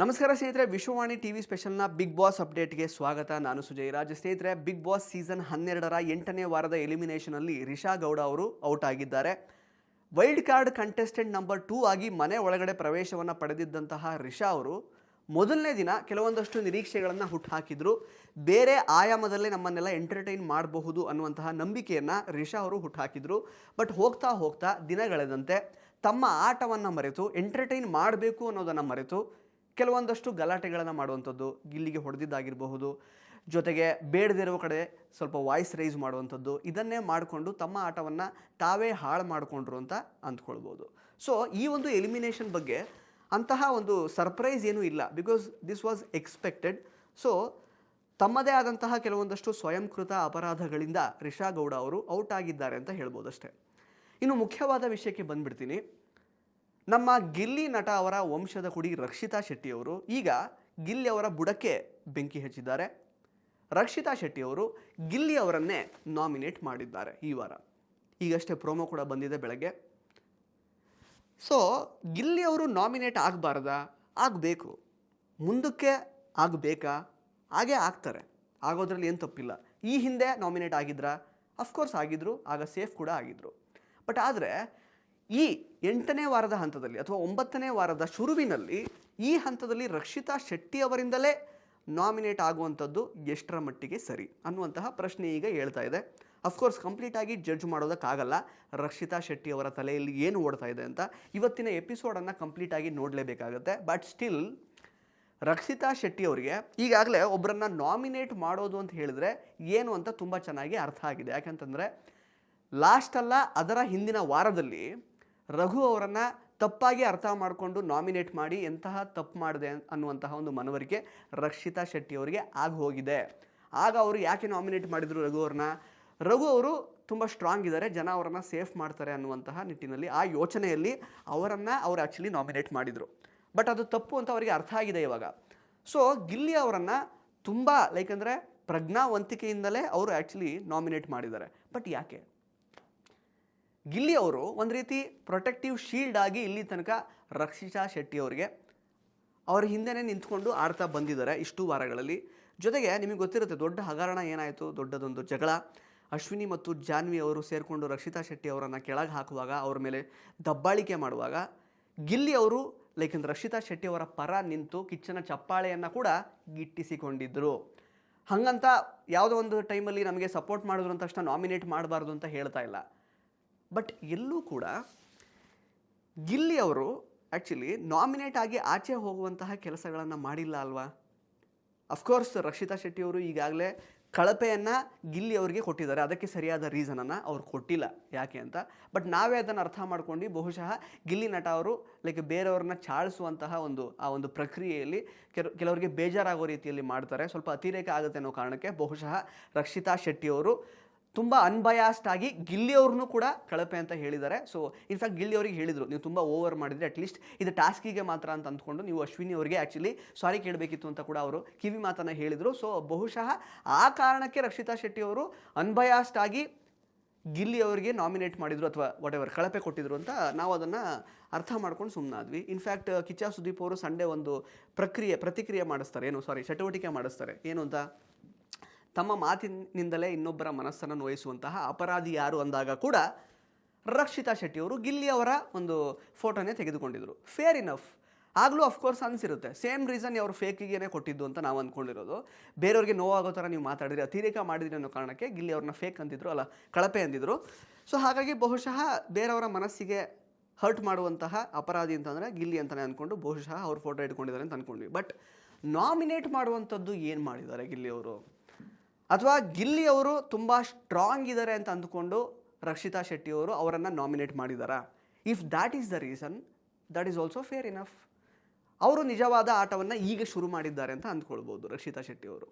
ನಮಸ್ಕಾರ ಸ್ನೇಹಿತರೆ, Vishwavani TV ಸ್ಪೆಷಲ್ನ big boss ಅಪ್ಡೇಟ್ಗೆ ಸ್ವಾಗತ. ನಾನು ಸುಜಯ್ ರಾಜ್. ಸ್ನೇಹಿತರೆ, ಬಿಗ್ ಬಾಸ್ ಸೀಸನ್ 12ರ 8ನೇ ವಾರದ ಎಲಿಮಿನೇಷನಲ್ಲಿ ರಿಷಾ ಗೌಡ ಅವರು ಔಟ್ ಆಗಿದ್ದಾರೆ. ವೈಲ್ಡ್ ಕಾರ್ಡ್ ಕಂಟೆಸ್ಟೆಂಟ್ ನಂಬರ್ 2 ಆಗಿ ಮನೆ ಒಳಗಡೆ ಪ್ರವೇಶವನ್ನು ಪಡೆದಿದ್ದಂತಹ ರಿಷಾ ಅವರು ಮೊದಲನೇ ದಿನ ಕೆಲವೊಂದಷ್ಟು ನಿರೀಕ್ಷೆಗಳನ್ನು ಹುಟ್ಟುಹಾಕಿದ್ರು. ಬೇರೆ ಆಯಾಮದಲ್ಲೇ ನಮ್ಮನ್ನೆಲ್ಲ ಎಂಟರ್ಟೈನ್ ಮಾಡಬಹುದು ಅನ್ನುವಂತಹ ನಂಬಿಕೆಯನ್ನು ರಿಷಾ ಅವರು ಹುಟ್ಟುಹಾಕಿದ್ರು. ಬಟ್ ಹೋಗ್ತಾ ಹೋಗ್ತಾ ದಿನಗಳೆದಂತೆ ತಮ್ಮ ಆಟವನ್ನು ಮರೆತು ಎಂಟರ್ಟೈನ್ ಮಾಡಬೇಕು ಅನ್ನೋದನ್ನು ಮರೆತು ಕೆಲವೊಂದಷ್ಟು ಗಲಾಟೆಗಳನ್ನು ಮಾಡುವಂಥದ್ದು, ಗಿಲ್ಲಿಗೆ ಹೊಡೆದಿದ್ದಾಗಿರಬಹುದು, ಜೊತೆಗೆ ಬೇಡದಿರುವ ಕಡೆ ಸ್ವಲ್ಪ ವಾಯ್ಸ್ ರೈಸ್ ಮಾಡುವಂಥದ್ದು, ಇದನ್ನೇ ಮಾಡಿಕೊಂಡು ತಮ್ಮ ಆಟವನ್ನು ತಾವೇ ಹಾಳು ಮಾಡಿಕೊಂಡ್ರು ಅಂತ ಅಂದ್ಕೊಳ್ಬೋದು. ಸೊ ಈ ಒಂದು ಎಲಿಮಿನೇಷನ್ ಬಗ್ಗೆ ಅಂತಹ ಒಂದು ಸರ್ಪ್ರೈಸ್ ಏನೂ ಇಲ್ಲ, because this was expected. So ತಮ್ಮದೇ ಆದಂತಹ ಕೆಲವೊಂದಷ್ಟು ಸ್ವಯಂಕೃತ ಅಪರಾಧಗಳಿಂದ ರಿಷಾ ಗೌಡ ಅವರು ಔಟ್ ಆಗಿದ್ದಾರೆ ಅಂತ ಹೇಳ್ಬೋದು ಅಷ್ಟೇ. ಇನ್ನು ಮುಖ್ಯವಾದ ವಿಷಯಕ್ಕೆ ಬಂದುಬಿಡ್ತೀನಿ. ನಮ್ಮ ಗಿಲ್ಲಿ ನಟ ಅವರ ವಂಶದ ಕುಡಿ ರಕ್ಷಿತಾ ಶೆಟ್ಟಿಯವರು ಈಗ ಗಿಲ್ಲಿ ಅವರ ಬುಡಕ್ಕೆ ಬೆಂಕಿ ಹಚ್ಚಿದ್ದಾರೆ. ರಕ್ಷಿತಾ ಶೆಟ್ಟಿಯವರು ಗಿಲ್ಲಿ ಅವರನ್ನೇ ನಾಮಿನೇಟ್ ಮಾಡಿದ್ದಾರೆ ಈ ವಾರ. ಈಗಷ್ಟೇ ಪ್ರೋಮೋ ಕೂಡ ಬಂದಿದೆ ಬೆಳಗ್ಗೆ. ಸೊ ಗಿಲ್ಲಿ ಅವರು ನಾಮಿನೇಟ್ ಆಗಬಾರ್ದಾ? ಆಗಬೇಕು. ಮುಂದಕ್ಕೆ ಆಗಬೇಕಾ? ಹಾಗೇ ಆಗ್ತಾರೆ, ಆಗೋದ್ರಲ್ಲಿ ಏನು ತಪ್ಪಿಲ್ಲ. ಈ ಹಿಂದೆ ನಾಮಿನೇಟ್ ಆಗಿದ್ರಾ? ಅಫ್ಕೋರ್ಸ್ ಆಗಿದ್ರು, ಆಗ ಸೇಫ್ ಕೂಡ ಆಗಿದ್ರು. ಬಟ್ ಆದರೆ ಈ 8ನೇ ವಾರದ ಹಂತದಲ್ಲಿ ಅಥವಾ 9ನೇ ವಾರದ ಶುರುವಿನಲ್ಲಿ ಈ ಹಂತದಲ್ಲಿ ರಕ್ಷಿತಾ ಶೆಟ್ಟಿ ಅವರಿಂದಲೇ ನಾಮಿನೇಟ್ ಆಗುವಂಥದ್ದು ಎಷ್ಟರ ಮಟ್ಟಿಗೆ ಸರಿ ಅನ್ನುವಂತಹ ಪ್ರಶ್ನೆ ಈಗ ಹೇಳ್ತಾ ಇದೆ. ಅಫ್ಕೋರ್ಸ್ ಕಂಪ್ಲೀಟಾಗಿ ಜಡ್ಜ್ ಮಾಡೋದಕ್ಕಾಗಲ್ಲ ರಕ್ಷಿತಾ ಶೆಟ್ಟಿ ಅವರ ತಲೆಯಲ್ಲಿ ಏನು ಓಡ್ತಾ ಇದೆ ಅಂತ. ಇವತ್ತಿನ ಎಪಿಸೋಡನ್ನು ಕಂಪ್ಲೀಟಾಗಿ ನೋಡಲೇಬೇಕಾಗುತ್ತೆ. ಬಟ್ ಸ್ಟಿಲ್ ರಕ್ಷಿತಾ ಶೆಟ್ಟಿ ಅವರಿಗೆ ಈಗಾಗಲೇ ಒಬ್ಬರನ್ನು ನಾಮಿನೇಟ್ ಮಾಡೋದು ಅಂತ ಹೇಳಿದ್ರೆ ಏನು ಅಂತ ತುಂಬ ಚೆನ್ನಾಗಿ ಅರ್ಥ ಆಗಿದೆ. ಯಾಕಂತಂದರೆ ಲಾಸ್ಟಲ್ಲ ಅದರ ಹಿಂದಿನ ವಾರದಲ್ಲಿ ರಘು ಅವರನ್ನು ತಪ್ಪಾಗಿ ಅರ್ಥ ಮಾಡಿಕೊಂಡು ನಾಮಿನೇಟ್ ಮಾಡಿ ಎಂತಹ ತಪ್ಪು ಮಾಡಿದೆ ಅನ್ನುವಂತಹ ಒಂದು ಮನವರಿಕೆ ರಕ್ಷಿತಾ ಶೆಟ್ಟಿ ಅವರಿಗೆ ಆಗಿ ಹೋಗಿದೆ. ಆಗ ಅವರು ಯಾಕೆ ನಾಮಿನೇಟ್ ಮಾಡಿದರು ರಘು ಅವ್ರನ್ನ? ರಘು ಅವರು ತುಂಬ ಸ್ಟ್ರಾಂಗ್ ಇದ್ದಾರೆ, ಜನ ಅವರನ್ನು ಸೇಫ್ ಮಾಡ್ತಾರೆ ಅನ್ನುವಂತಹ ನಿಟ್ಟಿನಲ್ಲಿ ಆ ಯೋಚನೆಯಲ್ಲಿ ಅವರನ್ನು ಅವರು ಆ್ಯಕ್ಚುಲಿ ನಾಮಿನೇಟ್ ಮಾಡಿದರು. ಬಟ್ ಅದು ತಪ್ಪು ಅಂತ ಅವರಿಗೆ ಅರ್ಥ ಆಗಿದೆ ಇವಾಗ. ಸೊ ಗಿಲ್ಲಿ ಅವರನ್ನು ತುಂಬ ಅಂದರೆ ಪ್ರಜ್ಞಾವಂತಿಕೆಯಿಂದಲೇ ಅವರು ಆ್ಯಕ್ಚುಲಿ ನಾಮಿನೇಟ್ ಮಾಡಿದ್ದಾರೆ. ಬಟ್ ಯಾಕೆ? ಗಿಲ್ಲಿ ಅವರು ಒಂದು ರೀತಿ ಪ್ರೊಟೆಕ್ಟಿವ್ ಶೀಲ್ಡ್ ಆಗಿ ಇಲ್ಲಿ ತನಕ ರಕ್ಷಿತಾ ಶೆಟ್ಟಿ ಅವರಿಗೆ ಅವರ ಹಿಂದೆನೇ ನಿಂತ್ಕೊಂಡು ಆಡ್ತಾ ಬಂದಿದ್ದಾರೆ ಇಷ್ಟು ವಾರಗಳಲ್ಲಿ. ಜೊತೆಗೆ ನಿಮಗೆ ಗೊತ್ತಿರುತ್ತೆ ದೊಡ್ಡ ಹಗರಣ ಏನಾಯಿತು, ದೊಡ್ಡದೊಂದು ಜಗಳ. ಅಶ್ವಿನಿ ಮತ್ತು ಜಾನ್ವಿ ಅವರು ಸೇರಿಕೊಂಡು ರಕ್ಷಿತಾ ಶೆಟ್ಟಿ ಅವರನ್ನು ಕೆಳಗೆ ಹಾಕುವಾಗ, ಅವರ ಮೇಲೆ ದಬ್ಬಾಳಿಕೆ ಮಾಡುವಾಗ ಗಿಲ್ಲಿ ಅವರು ರಕ್ಷಿತಾ ಶೆಟ್ಟಿ ಅವರ ಪರ ನಿಂತು ಕಿಚ್ಚನ ಚಪ್ಪಾಳೆಯನ್ನು ಕೂಡ ಗಿಟ್ಟಿಸಿಕೊಂಡಿದ್ದರು. ಹಾಗಂತ ಯಾವುದೋ ಒಂದು ಟೈಮಲ್ಲಿ ನಮಗೆ ಸಪೋರ್ಟ್ ಮಾಡಿದ್ರು ಅಂತ ತಕ್ಷಣ ನಾಮಿನೇಟ್ ಮಾಡಬಾರ್ದು ಅಂತ ಹೇಳ್ತಾ ಇಲ್ಲ. ಬಟ್ ಎಲ್ಲೂ ಕೂಡ ಗಿಲ್ಲಿ ಅವರು ಆ್ಯಕ್ಚುಲಿ ನಾಮಿನೇಟ್ ಆಗಿ ಆಚೆ ಹೋಗುವಂತಹ ಕೆಲಸಗಳನ್ನು ಮಾಡಿಲ್ಲ ಅಲ್ವಾ? ಅಫ್ಕೋರ್ಸ್ ರಕ್ಷಿತಾ ಶೆಟ್ಟಿ ಅವರು ಈಗಾಗಲೇ ಕಳಪೆಯನ್ನು ಗಿಲ್ಲಿ ಅವರಿಗೆ ಕೊಟ್ಟಿದ್ದಾರೆ. ಅದಕ್ಕೆ ಸರಿಯಾದ ರೀಸನನ್ನು ಅವ್ರು ಕೊಟ್ಟಿಲ್ಲ ಯಾಕೆ ಅಂತ. ಬಟ್ ನಾವೇ ಅದನ್ನು ಅರ್ಥ ಮಾಡ್ಕೊಂಡು ಬಹುಶಃ ಗಿಲ್ಲಿ ನಟ ಅವರು ಬೇರೆಯವ್ರನ್ನ ಚಾಳಿಸುವಂತಹ ಆ ಒಂದು ಪ್ರಕ್ರಿಯೆಯಲ್ಲಿ ಕೆಲವರಿಗೆ ಬೇಜಾರಾಗೋ ರೀತಿಯಲ್ಲಿ ಮಾಡ್ತಾರೆ. ಸ್ವಲ್ಪ ಅತಿರೇಕ ಆಗುತ್ತೆ ಅನ್ನೋ ಕಾರಣಕ್ಕೆ ಬಹುಶಃ ರಕ್ಷಿತಾ ಶೆಟ್ಟಿಯವರು ತುಂಬ ಅನ್ಬಯಾಸ್ಡ್ ಆಗಿ ಗಿಲ್ಲಿ ಅವ್ರನ್ನೂ ಕೂಡ ಕಳಪೆ ಅಂತ ಹೇಳಿದ್ದಾರೆ. ಸೊ ಇನ್ಫ್ಯಾಕ್ಟ್ ಗಿಲ್ಲಿ ಅವರಿಗೆ ಹೇಳಿದರು, ನೀವು ತುಂಬ ಓವರ್ ಮಾಡಿದರೆ ಅಟ್ಲೀಸ್ಟ್ ಇದು ಟಾಸ್ಕಿಗೆ ಮಾತ್ರ ಅಂತ ಅಂದ್ಕೊಂಡು ನೀವು ಅಶ್ವಿನಿ ಅವರಿಗೆ ಆ್ಯಕ್ಚುಲಿ ಸಾರಿ ಕೇಳಬೇಕಿತ್ತು ಅಂತ ಕೂಡ ಅವರು ಕಿವಿ ಮಾತನ್ನು ಹೇಳಿದರು. ಸೊ ಬಹುಶಃ ಆ ಕಾರಣಕ್ಕೆ ರಕ್ಷಿತಾ ಶೆಟ್ಟಿ ಅವರು ಅನ್ಬಯಾಸ್ಡ್ ಆಗಿ ಗಿಲ್ಲಿ ಅವರಿಗೆ ನಾಮಿನೇಟ್ ಮಾಡಿದರು ಅಥವಾ ವಾಟ್ ಎವರ್ ಕಳಪೆ ಕೊಟ್ಟಿದ್ರು ಅಂತ ನಾವು ಅದನ್ನು ಅರ್ಥ ಮಾಡ್ಕೊಂಡು ಸುಮ್ಮನಾದ್ವಿ. ಇನ್ಫ್ಯಾಕ್ಟ್ ಕಿಚ್ಚ ಸುದೀಪ್ ಅವರು ಸಂಡೇ ಒಂದು ಪ್ರತಿಕ್ರಿಯೆ ಮಾಡಿಸ್ತಾರೆ, ಚಟುವಟಿಕೆ ಮಾಡಿಸ್ತಾರೆ. ಏನು ಅಂತ, ತಮ್ಮ ಮಾತಿನಿಂದಲೇ ಇನ್ನೊಬ್ಬರ ಮನಸ್ಸನ್ನು ನೋಯಿಸುವಂತಹ ಅಪರಾಧಿ ಯಾರು ಅಂದಾಗ ಕೂಡ ರಕ್ಷಿತಾ ಶೆಟ್ಟಿಯವರು ಗಿಲ್ಲಿ ಅವರ ಒಂದು ಫೋಟೋನೇ ತೆಗೆದುಕೊಂಡಿದ್ರು. Fair enough. ಆಗಲೂ ಅಫ್ಕೋರ್ಸ್ ಅನಿಸಿರುತ್ತೆ ಸೇಮ್ ರೀಸನ್ ಅವರು ಫೇಕಿಗೇನೆ ಕೊಟ್ಟಿದ್ದು ಅಂತ ನಾವು ಅಂದ್ಕೊಂಡಿರೋದು. ಬೇರೆಯವ್ರಿಗೆ ನೋವಾಗೋ ಥರ ನೀವು ಮಾತಾಡಿದ್ರೆ, ಅತಿರೇಕ ಮಾಡಿದ್ರಿ ಅನ್ನೋ ಕಾರಣಕ್ಕೆ ಗಿಲ್ಲಿ ಅವ್ರನ್ನ ಫೇಕ್ ಅಂತಿದ್ರು, ಅಲ್ಲ ಕಳಪೆ ಅಂದಿದ್ರು. ಸೊ ಹಾಗಾಗಿ ಬಹುಶಃ ಬೇರೆಯವರ ಮನಸ್ಸಿಗೆ ಹರ್ಟ್ ಮಾಡುವಂತಹ ಅಪರಾಧಿ ಅಂತಂದರೆ ಗಿಲ್ಲಿ ಅಂತಲೇ ಅಂದ್ಕೊಂಡು ಬಹುಶಃ ಅವ್ರ ಫೋಟೋ ಇಟ್ಕೊಂಡಿದ್ದಾರೆ ಅಂತ ಅಂದ್ಕೊಂಡ್ವಿ. ಬಟ್ ನಾಮಿನೇಟ್ ಮಾಡುವಂಥದ್ದು ಏನು ಮಾಡಿದ್ದಾರೆ ಗಿಲ್ಲಿ ಅವರು? ಅಥವಾ ಗಿಲ್ಲಿ ಅವರು ತುಂಬ ಸ್ಟ್ರಾಂಗ್ ಇದ್ದಾರೆ ಅಂತ ಅಂದ್ಕೊಂಡು ರಕ್ಷಿತಾ ಶೆಟ್ಟಿ ಅವರು ಅವರನ್ನು ನಾಮಿನೇಟ್ ಮಾಡಿದಾರಾ? If that is the reason, that is also fair enough. ಅವರು ನಿಜವಾದ ಆಟವನ್ನು ಈಗ ಶುರು ಮಾಡಿದ್ದಾರೆ ಅಂತ ಅಂದ್ಕೊಳ್ಬೋದು ರಕ್ಷಿತಾ ಶೆಟ್ಟಿ ಅವರು.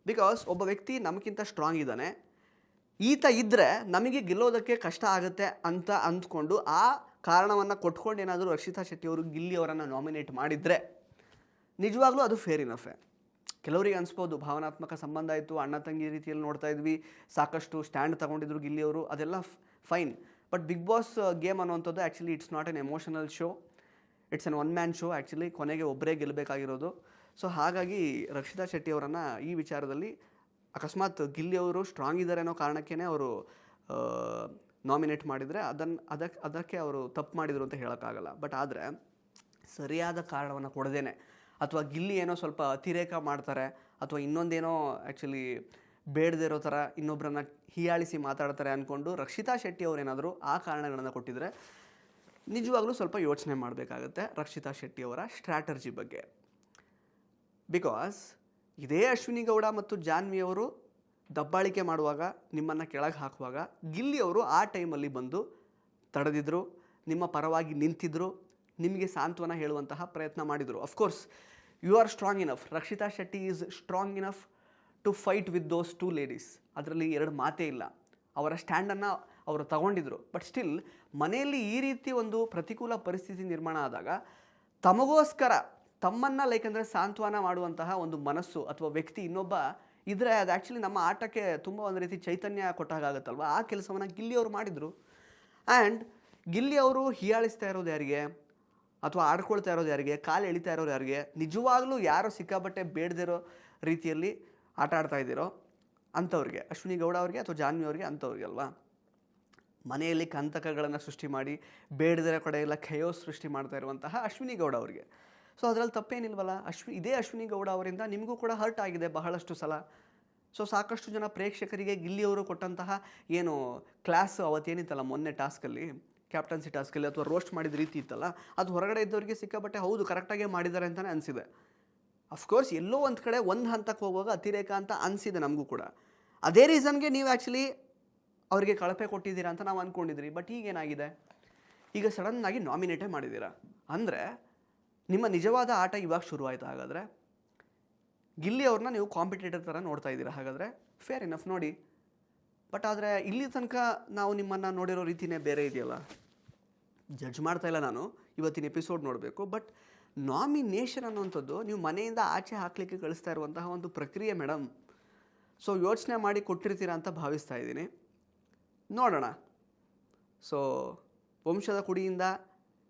ಬಿಕಾಸ್ ಒಬ್ಬ ವ್ಯಕ್ತಿ ನಮಗಿಂತ ಸ್ಟ್ರಾಂಗ್ ಇದ್ದಾನೆ, ಈತ ಇದ್ದರೆ ನಮಗೆ ಗೆಲ್ಲೋದಕ್ಕೆ ಕಷ್ಟ ಆಗುತ್ತೆ ಅಂತ ಅಂದ್ಕೊಂಡು ಆ ಕಾರಣವನ್ನು ಕೊಟ್ಕೊಂಡು ಏನಾದರೂ ರಕ್ಷಿತಾ ಶೆಟ್ಟಿ ಅವರು ಗಿಲ್ಲಿ ಅವರನ್ನು ನಾಮಿನೇಟ್ ಮಾಡಿದರೆ ನಿಜವಾಗ್ಲೂ ಅದು ಫೇರ್ ಇನಫೇ. ಕೆಲವರಿಗೆ ಅನಿಸ್ಬೋದು ಭಾವನಾತ್ಮಕ ಸಂಬಂಧ ಇತ್ತು, ಅಣ್ಣ ತಂಗಿ ರೀತಿಯಲ್ಲಿ ನೋಡ್ತಾ ಇದ್ವಿ, ಸಾಕಷ್ಟು ಸ್ಟ್ಯಾಂಡ್ ತಗೊಂಡಿದ್ರು ಗಿಲ್ಲಿಯವರು, ಅದೆಲ್ಲ fine. But Bigg Boss game ಅನ್ನುವಂಥದ್ದು actually it's not an emotional show. It's an one man show actually, ಕೊನೆಗೆ ಒಬ್ಬರೇ ಗೆಲ್ಲಬೇಕಾಗಿರೋದು. ಸೊ ಹಾಗಾಗಿ ರಕ್ಷಿತಾ ಶೆಟ್ಟಿ ಅವರನ್ನು ಈ ವಿಚಾರದಲ್ಲಿ ಅಕಸ್ಮಾತ್ ಗಿಲ್ಲಿ ಅವರು ಸ್ಟ್ರಾಂಗ್ ಇದ್ದಾರೆ ಅನ್ನೋ ಕಾರಣಕ್ಕೇ ಅವರು ನಾಮಿನೇಟ್ ಮಾಡಿದರೆ ಅದಕ್ಕೆ ಅವರು ತಪ್ಪು ಮಾಡಿದರು ಅಂತ ಹೇಳೋಕ್ಕಾಗಲ್ಲ. ಬಟ್ ಆದರೆ ಸರಿಯಾದ ಕಾರಣವನ್ನು ಕೊಡದೇನೆ, ಅಥವಾ ಗಿಲ್ಲಿ ಏನೋ ಸ್ವಲ್ಪ ಅತಿರೇಕ ಮಾಡ್ತಾರೆ ಅಥವಾ ಇನ್ನೊಂದೇನೋ ಆ್ಯಕ್ಚುಲಿ ಬೇಡದೇ ಇರೋ ಥರ ಇನ್ನೊಬ್ಬರನ್ನ ಹೀಯಾಳಿಸಿ ಮಾತಾಡ್ತಾರೆ ಅಂದ್ಕೊಂಡು ರಕ್ಷಿತಾ ಶೆಟ್ಟಿ ಅವರೇನಾದರೂ ಆ ಕಾರಣಗಳನ್ನು ಕೊಟ್ಟಿದ್ರೆ ನಿಜವಾಗ್ಲೂ ಸ್ವಲ್ಪ ಯೋಚನೆ ಮಾಡಬೇಕಾಗತ್ತೆ ರಕ್ಷಿತಾ ಶೆಟ್ಟಿ ಅವರ ಸ್ಟ್ರಾಟರ್ಜಿ ಬಗ್ಗೆ. ಬಿಕಾಸ್ ಇದೇ ಅಶ್ವಿನಿ ಗೌಡ ಮತ್ತು ಜಾನ್ವಿ ಅವರು ದಬ್ಬಾಳಿಕೆ ಮಾಡುವಾಗ, ನಿಮ್ಮನ್ನು ಕೆಳಗೆ ಹಾಕುವಾಗ ಗಿಲ್ಲಿ ಅವರು ಆ ಟೈಮಲ್ಲಿ ಬಂದು ತಡೆದಿದ್ದರು, ನಿಮ್ಮ ಪರವಾಗಿ ನಿಂತಿದ್ದರು, ನಿಮಗೆ ಸಾಂತ್ವನ ಹೇಳುವಂತಹ ಪ್ರಯತ್ನ ಮಾಡಿದರು. Of course you are strong enough, Rakshita Shetty is strong enough to fight with those two ladies, ಅದರಲ್ಲಿ ಎರಡು ಮಾತೇ ಇಲ್ಲ. ಅವರ ಸ್ಟ್ಯಾಂಡನ್ನು ಅವರು ತಗೊಂಡಿದ್ರು. ಬಟ್ ಸ್ಟಿಲ್ ಮನೆಯಲ್ಲಿ ಈ ರೀತಿ ಒಂದು ಪ್ರತಿಕೂಲ ಪರಿಸ್ಥಿತಿ ನಿರ್ಮಾಣ ಆದಾಗ ತಮಗೋಸ್ಕರ ತಮ್ಮನ್ನು ಅಂದರೆ ಸಾಂತ್ವನ ಮಾಡುವಂತಹ ಒಂದು ಮನಸ್ಸು ಅಥವಾ ವ್ಯಕ್ತಿ ಇನ್ನೊಬ್ಬ ಇದ್ರೆ ಅದು ಆ್ಯಕ್ಚುಲಿ ನಮ್ಮ ಆಟಕ್ಕೆ ತುಂಬ ಒಂದು ರೀತಿ ಚೈತನ್ಯ ಕೊಟ್ಟಾಗತ್ತಲ್ವ. ಆ ಕೆಲಸವನ್ನು ಗಿಲ್ಲಿ ಅವರು ಮಾಡಿದರು. ಆ್ಯಂಡ್ ಗಿಲ್ಲಿ ಅವರು ಹೀಯಾಳಿಸ್ತಾ ಇರೋದು ಯಾರಿಗೆ ಅಥವಾ ಆಡ್ಕೊಳ್ತಾ ಇರೋದು ಯಾರಿಗೆ, ಕಾಲು ಎಳಿತಾ ಇರೋರು ಯಾರಿಗೆ, ನಿಜವಾಗ್ಲೂ ಯಾರೋ ಸಿಕ್ಕಾಬಟ್ಟೆ ಬೇಡದಿರೋ ರೀತಿಯಲ್ಲಿ ಆಟ ಆಡ್ತಾ ಇದ್ದೀರೋ ಅಂಥವ್ರಿಗೆ, ಅಶ್ವಿನಿ ಗೌಡ ಅವ್ರಿಗೆ ಅಥವಾ ಜಾನ್ವಿ ಅವ್ರಿಗೆ, ಅಂಥವ್ರಿಗೆ ಅಲ್ವಾ. ಮನೆಯಲ್ಲಿ ಕಂತಕಗಳನ್ನು ಸೃಷ್ಟಿ ಮಾಡಿ ಬೇಡದಿರೋ ಕಡೆ ಎಲ್ಲ ಖಯೋಸ್ ಸೃಷ್ಟಿ ಮಾಡ್ತಾ ಇರುವಂತಹ ಅಶ್ವಿನಿ ಗೌಡ ಅವರಿಗೆ. ಸೊ ಅದರಲ್ಲಿ ತಪ್ಪೇನಿಲ್ವಲ್ಲ. ಇದೇ ಅಶ್ವಿನಿ ಗೌಡ ಅವರಿಂದ ನಿಮಗೂ ಕೂಡ ಹರ್ಟ್ ಆಗಿದೆ ಬಹಳಷ್ಟು ಸಲ. ಸೊ ಸಾಕಷ್ಟು ಜನ ಪ್ರೇಕ್ಷಕರಿಗೆ ಗಿಲ್ಲಿಯವರು ಕೊಟ್ಟಂತಹ ಏನು ಕ್ಲಾಸ್ ಅವತ್ತೇನಿತ್ತಲ್ಲ ಮೊನ್ನೆ ಟಾಸ್ಕಲ್ಲಿ, ಕ್ಯಾಪ್ಟನ್ಸಿ ಟಾಸ್ಕಲ್ಲಿ ಅಥವಾ ರೋಸ್ಟ್ ಮಾಡಿದ ರೀತಿ ಇತ್ತಲ್ಲ, ಅದು ಹೊರಗಡೆ ಇದ್ದವರಿಗೆ ಸಿಕ್ಕಾಬಟ್ಟೆ ಹೌದು ಕರೆಕ್ಟಾಗೇ ಮಾಡಿದ್ದಾರೆ ಅಂತಲೇ ಅನಿಸಿದೆ. ಅಫ್ಕೋರ್ಸ್ ಎಲ್ಲೋ ಒಂದು ಕಡೆ ಒಂದು ಹಂತಕ್ಕೆ ಹೋಗುವಾಗ ಅತಿರೇಕ ಅಂತ ಅನಿಸಿದೆ ನಮಗೂ ಕೂಡ. ಅದೇ ರೀಸನ್ಗೆ ನೀವು ಆ್ಯಕ್ಚುಲಿ ಅವರಿಗೆ ಕಳಪೆ ಕೊಟ್ಟಿದ್ದೀರಾ ಅಂತ ನಾವು ಅಂದ್ಕೊಂಡಿದ್ರಿ. ಬಟ್ ಈಗೇನಾಗಿದೆ, ಈಗ ಸಡನ್ನಾಗಿ ನಾಮಿನೇಟೇ ಮಾಡಿದ್ದೀರಾ ಅಂದರೆ ನಿಮ್ಮ ನಿಜವಾದ ಆಟ ಇವಾಗ ಶುರುವಾಯಿತು. ಹಾಗಾದರೆ ಗಿಲ್ಲಿ ಅವ್ರನ್ನ ನೀವು ಕಾಂಪಿಟೇಟರ್ ಥರ ನೋಡ್ತಾ ಇದ್ದೀರಾ, ಹಾಗಾದರೆ ಫೇರ್ ಇನಫ್ ನೋಡಿ. ಬಟ್ ಆದರೆ ಇಲ್ಲಿ ತನಕ ನಾವು ನಿಮ್ಮನ್ನು ನೋಡಿರೋ ರೀತಿಯೇ ಬೇರೆ ಇದೆಯಲ್ಲ. ಜಡ್ಜ್ ಮಾಡ್ತಾ ಇಲ್ಲ ನಾನು, ಇವತ್ತಿನ ಎಪಿಸೋಡ್ ನೋಡಬೇಕು. ಬಟ್ ನಾಮಿನೇಷನ್ ಅನ್ನುವಂಥದ್ದು ನೀವು ಮನೆಯಿಂದ ಆಚೆ ಹಾಕಲಿಕ್ಕೆ ಕಳಿಸ್ತಾ ಇರುವಂತಹ ಒಂದು ಪ್ರಕ್ರಿಯೆ ಮೇಡಮ್. ಸೊ ಯೋಚನೆ ಮಾಡಿ ಕೊಟ್ಟಿರ್ತೀರಾ ಅಂತ ಭಾವಿಸ್ತಾ ಇದ್ದೀನಿ. ನೋಡೋಣ. ಸೊ ವಂಶದ ಕುಡಿಯಿಂದ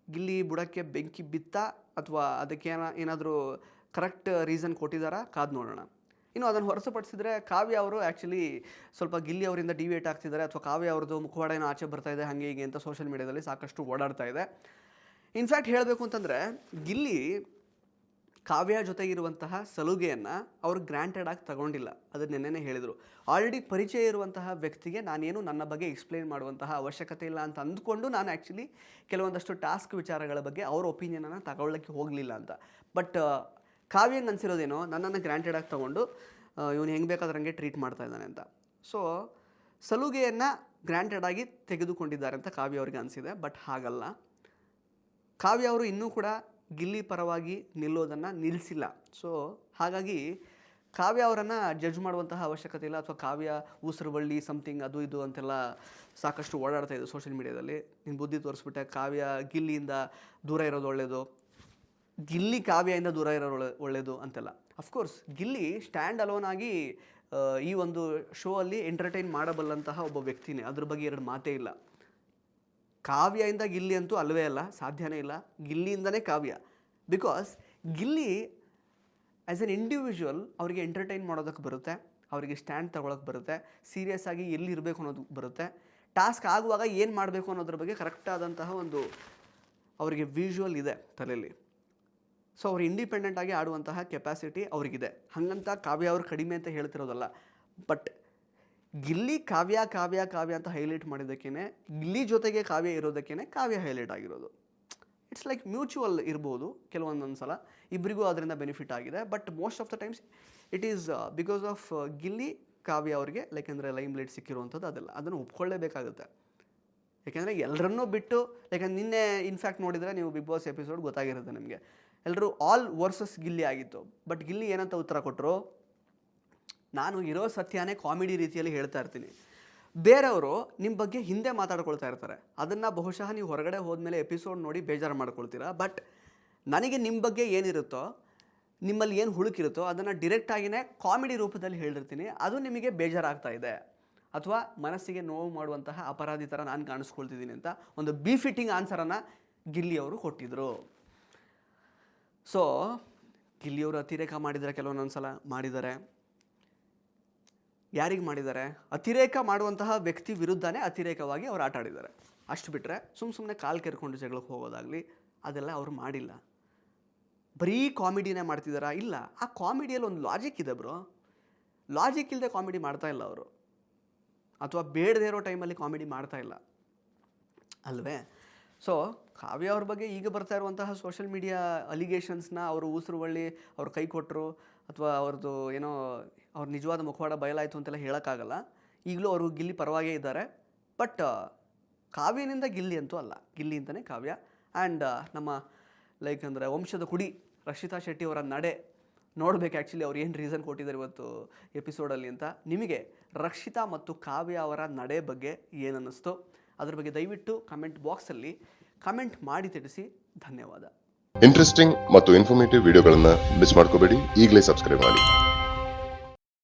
ಗಿಲ್ಲಿ ಬುಡಕ್ಕೆ ಬೆಂಕಿ ಬಿತ್ತ ಅಥವಾ ಅದಕ್ಕೆ ಏನಾದರೂ ಕರೆಕ್ಟ್ ರೀಸನ್ ಕೊಟ್ಟಿದ್ದಾರಾ, ಕಾದು ನೋಡೋಣ. ಇನ್ನು ಅದನ್ನು ಹೊರತುಪಡಿಸಿದರೆ ಕಾವ್ಯ ಅವರು ಆ್ಯಕ್ಚುಲಿ ಸ್ವಲ್ಪ ಗಿಲ್ಲಿ ಅವರಿಂದ ಡಿವೇಟ್ ಆಗ್ತಿದ್ದಾರೆ, ಅಥವಾ ಕಾವ್ಯ ಅವ್ರದ್ದು ಮುಖವಾಡ ಏನೋ ಆಚೆ ಬರ್ತಾ ಇದೆ ಹಾಗೆ ಹೀಗೆ ಅಂತ ಸೋಷಿಯಲ್ ಮೀಡಿಯಾದಲ್ಲಿ ಸಾಕಷ್ಟು ಓಡಾಡ್ತಾ ಇದೆ. ಇನ್ಫ್ಯಾಕ್ಟ್ ಹೇಳಬೇಕು ಅಂತಂದರೆ ಗಿಲ್ಲಿ ಕಾವ್ಯ ಜೊತೆಗಿರುವಂತಹ ಸಲುಗೆಯನ್ನು ಅವರು ಗ್ರ್ಯಾಂಟೆಡ್ ಆಗಿ ತಗೊಂಡಿಲ್ಲ. ಅದನ್ನು ನೆನ್ನೆನೇ ಹೇಳಿದರು. ಆಲ್ರೆಡಿ ಪರಿಚಯ ಇರುವಂತಹ ವ್ಯಕ್ತಿಗೆ ನಾನೇನು ನನ್ನ ಬಗ್ಗೆ ಎಕ್ಸ್ಪ್ಲೇನ್ ಮಾಡುವಂತಹ ಅವಶ್ಯಕತೆ ಇಲ್ಲ ಅಂತ ಅಂದ್ಕೊಂಡು ನಾನು ಆ್ಯಕ್ಚುಲಿ ಕೆಲವೊಂದಷ್ಟು ಟಾಸ್ಕ್ ವಿಚಾರಗಳ ಬಗ್ಗೆ ಅವ್ರ ಒಪಿನಿಯನನ್ನು ತಗೊಳ್ಳೋಕ್ಕೆ ಹೋಗಲಿಲ್ಲ ಅಂತ. ಬಟ್ ಕಾವ್ಯಂಗೆ ಅನಿಸಿರೋದೇನೋ ನನ್ನನ್ನು ಗ್ರ್ಯಾಂಟೆಡ್ ಆಗಿ ತೊಗೊಂಡು ಇವನು ಹೆಂಗೆ ಬೇಕಾದ್ರೆ ಹಂಗೆ ಟ್ರೀಟ್ ಮಾಡ್ತಾ ಇದ್ದಾನೆ ಅಂತ. ಸೊ ಸಲುಗೆಯನ್ನು ಗ್ರ್ಯಾಂಟೆಡ್ ಆಗಿ ತೆಗೆದುಕೊಂಡಿದ್ದಾರೆ ಅಂತ ಕಾವ್ಯ ಅವ್ರಿಗೆ ಅನಿಸಿದೆ. ಬಟ್ ಹಾಗಲ್ಲ. ಕಾವ್ಯ ಅವರು ಇನ್ನೂ ಕೂಡ ಗಿಲ್ಲಿ ಪರವಾಗಿ ನಿಲ್ಲೋದನ್ನು ನಿಲ್ಲಿಸಿಲ್ಲ. ಸೊ ಹಾಗಾಗಿ ಕಾವ್ಯ ಅವರನ್ನು ಜಡ್ಜ್ ಮಾಡುವಂತಹ ಅವಶ್ಯಕತೆ ಇಲ್ಲ. ಅಥವಾ ಕಾವ್ಯ ಉಸಿರುವಳ್ಳಿ ಸಮಥಿಂಗ್ ಅದು ಇದು ಅಂತೆಲ್ಲ ಸಾಕಷ್ಟು ಓಡಾಡ್ತಾ ಇದೆ ಸೋಷಿಯಲ್ ಮೀಡಿಯಾದಲ್ಲಿ. ನೀನು ಬುದ್ಧಿ ತೋರಿಸ್ಬಿಟ್ಟೆ, ಕಾವ್ಯ ಗಿಲ್ಲಿಯಿಂದ ದೂರ ಇರೋದು ಒಳ್ಳೆಯದು, ಗಿಲ್ಲಿ ಕಾವ್ಯದಿಂದ ದೂರ ಇರೋದು ಒಳ್ಳೆಯದು ಅಂತೆಲ್ಲ. ಅಫ್ಕೋರ್ಸ್ ಗಿಲ್ಲಿ ಸ್ಟ್ಯಾಂಡ್ ಅಲೋನ್ ಆಗಿ ಈ ಒಂದು ಶೋ ಅಲ್ಲಿ ಎಂಟರ್ಟೈನ್ ಮಾಡಬಲ್ಲಂತಹ ಒಬ್ಬ ವ್ಯಕ್ತಿನೇ, ಅದ್ರ ಬಗ್ಗೆ ಎರಡು ಮಾತೇ ಇಲ್ಲ. ಕಾವ್ಯದಿಂದ ಗಿಲ್ಲಿ ಅಂತೂ ಅಲ್ಲವೇ ಅಲ್ಲ, ಸಾಧ್ಯನೇ ಇಲ್ಲ. ಗಿಲ್ಲಿಯಿಂದನೇ Kavya. Because Gilli as an individual ಅವರಿಗೆ ಎಂಟರ್ಟೈನ್ ಮಾಡೋದಕ್ಕೆ ಬರುತ್ತೆ, ಅವರಿಗೆ ಸ್ಟ್ಯಾಂಡ್ ತಗೊಳಕ್ಕೆ ಬರುತ್ತೆ, ಸೀರಿಯಸ್ ಆಗಿ ಎಲ್ಲಿ ಇರಬೇಕು ಅನ್ನೋದು ಬರುತ್ತೆ, ಟಾಸ್ಕ್ ಆಗುವಾಗ ಏನು ಮಾಡಬೇಕು ಅನ್ನೋದ್ರ ಬಗ್ಗೆ ಕರೆಕ್ಟಾದಂತಹ ಒಂದು ಅವರಿಗೆ ವಿಜುವಲ್ ಇದೆ ತಲೆಯಲ್ಲಿ. ಸೊ ಅವ್ರು ಇಂಡಿಪೆಂಡೆಂಟಾಗಿ ಆಡುವಂತಹ ಕೆಪಾಸಿಟಿ ಅವ್ರಿಗಿದೆ. ಹಾಗಂತ ಕಾವ್ಯ ಅವ್ರು ಕಡಿಮೆ ಅಂತ ಹೇಳ್ತಿರೋದಲ್ಲ. ಬಟ್ ಗಿಲ್ಲಿ ಕಾವ್ಯ ಕಾವ್ಯ ಕಾವ್ಯ ಅಂತ ಹೈಲೈಟ್ ಮಾಡಿದ್ದಕ್ಕೇ, ಗಿಲ್ಲಿ ಜೊತೆಗೆ ಕಾವ್ಯ ಇರೋದಕ್ಕೇ ಕಾವ್ಯ ಹೈಲೈಟ್ ಆಗಿರೋದು. ಇಟ್ಸ್ ಲೈಕ್ ಮ್ಯೂಚುವಲ್ ಇರ್ಬೋದು ಕೆಲವೊಂದೊಂದು ಸಲ, ಇಬ್ಬರಿಗೂ ಅದರಿಂದ ಬೆನಿಫಿಟ್ ಆಗಿದೆ. But most of the times it is because of Gilli Kavya ಅವ್ರಿಗೆ ಅಂದರೆ ಲೈಮ್ ಲೈಟ್ ಸಿಕ್ಕಿರುವಂಥದ್ದು. ಅದನ್ನು ಒಪ್ಕೊಳ್ಳೇಬೇಕಾಗುತ್ತೆ. ಯಾಕೆಂದರೆ ಎಲ್ಲರನ್ನೂ ಬಿಟ್ಟು, ಯಾಕಂದ್ರೆ ನಿನ್ನೆ ಇನ್ಫ್ಯಾಕ್ಟ್ ನೋಡಿದರೆ ನೀವು ಬಿಗ್ ಬಾಸ್ ಎಪಿಸೋಡ್ ಗೊತ್ತಾಗಿರುತ್ತೆ ನಿಮಗೆ, ಎಲ್ಲರೂ ಆಲ್ ವರ್ಸಸ್ ಗಿಲ್ಲಿ ಆಗಿತ್ತು. ಬಟ್ ಗಿಲ್ಲಿ ಏನಂತ ಉತ್ತರ ಕೊಟ್ಟರು, ನಾನು ಇರೋ ಸತ್ಯನೇ ಕಾಮಿಡಿ ರೀತಿಯಲ್ಲಿ ಹೇಳ್ತಾ ಇರ್ತೀನಿ, ಬೇರೆಯವರು ನಿಮ್ಮ ಬಗ್ಗೆ ಹಿಂದೆ ಮಾತಾಡ್ಕೊಳ್ತಾ ಇರ್ತಾರೆ, ಅದನ್ನು ಬಹುಶಃ ನೀವು ಹೊರಗಡೆ ಹೋದ್ಮೇಲೆ ಎಪಿಸೋಡ್ ನೋಡಿ ಬೇಜಾರು ಮಾಡ್ಕೊಳ್ತೀರಾ. ಬಟ್ ನನಗೆ ನಿಮ್ಮ ಬಗ್ಗೆ ಏನಿರುತ್ತೋ, ನಿಮ್ಮಲ್ಲಿ ಏನು ಹುಳುಕಿರುತ್ತೋ ಅದನ್ನು ಡೈರೆಕ್ಟಾಗಿಯೇ ಕಾಮಿಡಿ ರೂಪದಲ್ಲಿ ಹೇಳಿರ್ತೀನಿ. ಅದು ನಿಮಗೆ ಬೇಜಾರಾಗ್ತಾ ಇದೆ ಅಥವಾ ಮನಸ್ಸಿಗೆ ನೋವು ಮಾಡುವಂತಹ ಅಪರಾಧಿ ಥರ ನಾನು ಕಾಣಿಸ್ಕೊಳ್ತಿದ್ದೀನಿ ಅಂತ ಒಂದು ಬಿಫಿಟ್ಟಿಂಗ್ ಆನ್ಸರನ್ನು ಗಿಲ್ಲಿ ಅವರು ಕೊಟ್ಟಿದ್ದರು. ಸೊ ಗಿಲ್ಲಿಯವರು ಅತಿರೇಕ ಮಾಡಿದ್ದಾರೆ, ಕೆಲವೊಂದೊಂದು ಸಲ ಮಾಡಿದ್ದಾರೆ. ಯಾರಿಗೆ ಮಾಡಿದ್ದಾರೆ? ಅತಿರೇಕ ಮಾಡುವಂತಹ ವ್ಯಕ್ತಿ ವಿರುದ್ಧನೇ ಅತಿರೇಕವಾಗಿ ಅವ್ರು ಆಟ ಆಡಿದ್ದಾರೆ. ಅಷ್ಟು ಬಿಟ್ಟರೆ ಸುಮ್ಮನೆ ಕಾಲು ಕೆರ್ಕೊಂಡು ಜಗಳಕ್ಕೆ ಹೋಗೋದಾಗಲಿ ಅದೆಲ್ಲ ಅವರು ಮಾಡಿಲ್ಲ. ಬರೀ ಕಾಮಿಡಿನೇ ಮಾಡ್ತಿದ್ದಾರಾ? ಇಲ್ಲ. ಆ ಕಾಮಿಡಿಯಲ್ಲಿ ಒಂದು ಲಾಜಿಕ್ ಇದೆ ಬ್ರೋ. ಲಾಜಿಕ್ ಇಲ್ಲದೆ ಕಾಮಿಡಿ ಮಾಡ್ತಾ ಇಲ್ಲ ಅವರು, ಅಥವಾ ಬೇಡದೇ ಇರೋ ಟೈಮಲ್ಲಿ ಕಾಮಿಡಿ ಮಾಡ್ತಾ ಇಲ್ಲ ಅಲ್ವೇ? ಸೊ ಕಾವ್ಯ ಅವ್ರ ಬಗ್ಗೆ ಈಗ ಬರ್ತಾ ಇರುವಂತಹ ಸೋಷಿಯಲ್ ಮೀಡಿಯಾ ಅಲಿಗೇಷನ್ಸ್ನ ಅವರು ಉಸಿರುವಳ್ಳಿ ಅವ್ರು ಕೈ ಕೊಟ್ಟರು ಅಥವಾ ಅವ್ರದ್ದು ಏನೋ ಅವ್ರ ನಿಜವಾದ ಮುಖವಾಡ ಬಯಲಾಯಿತು ಅಂತೆಲ್ಲ ಹೇಳೋಕ್ಕಾಗಲ್ಲ. ಈಗಲೂ ಅವರು ಗಿಲ್ಲಿ ಪರವಾಗೇ ಇದ್ದಾರೆ. ಬಟ್ ಕಾವ್ಯನಿಂದ ಗಿಲ್ಲಿ ಅಂತೂ ಅಲ್ಲ, ಗಿಲ್ಲಿ ಅಂತಲೇ ಕಾವ್ಯ. ಆ್ಯಂಡ್ ನಮ್ಮ ಲೈಕ್ ಅಂದರೆ ವಂಶದ ಕುಡಿ ರಕ್ಷಿತಾ ಶೆಟ್ಟಿ ಅವರ ನಡೆ ನೋಡಬೇಕು. ಆ್ಯಕ್ಚುಲಿ ಅವ್ರು ಏನು ರೀಸನ್ ಕೊಟ್ಟಿದ್ದಾರೆ ಇವತ್ತು ಎಪಿಸೋಡಲ್ಲಿ ಅಂತ. ನಿಮಗೆ ರಕ್ಷಿತಾ ಮತ್ತು ಕಾವ್ಯ ಅವರ ನಡೆ ಬಗ್ಗೆ ಏನು ಅನ್ನಿಸ್ತು ಅದ್ರ ಬಗ್ಗೆ ದಯವಿಟ್ಟು ಕಮೆಂಟ್ ಬಾಕ್ಸಲ್ಲಿ ಕಮೆಂಟ್ ಮಾಡಿ ತಿಳಿಸಿ. ಧನ್ಯವಾದ. ಇಂಟ್ರೆಸ್ಟಿಂಗ್ ಮತ್ತು ಇನ್ಫಾರ್ಮೇಟಿವ್ ವಿಡಿಯೋಗಳನ್ನು ಮಿಸ್ ಮಾಡ್ಕೋಬೇಡಿ. ಈಗಲೇ ಸಬ್ಸ್ಕ್ರೈಬ್ ಮಾಡಿ.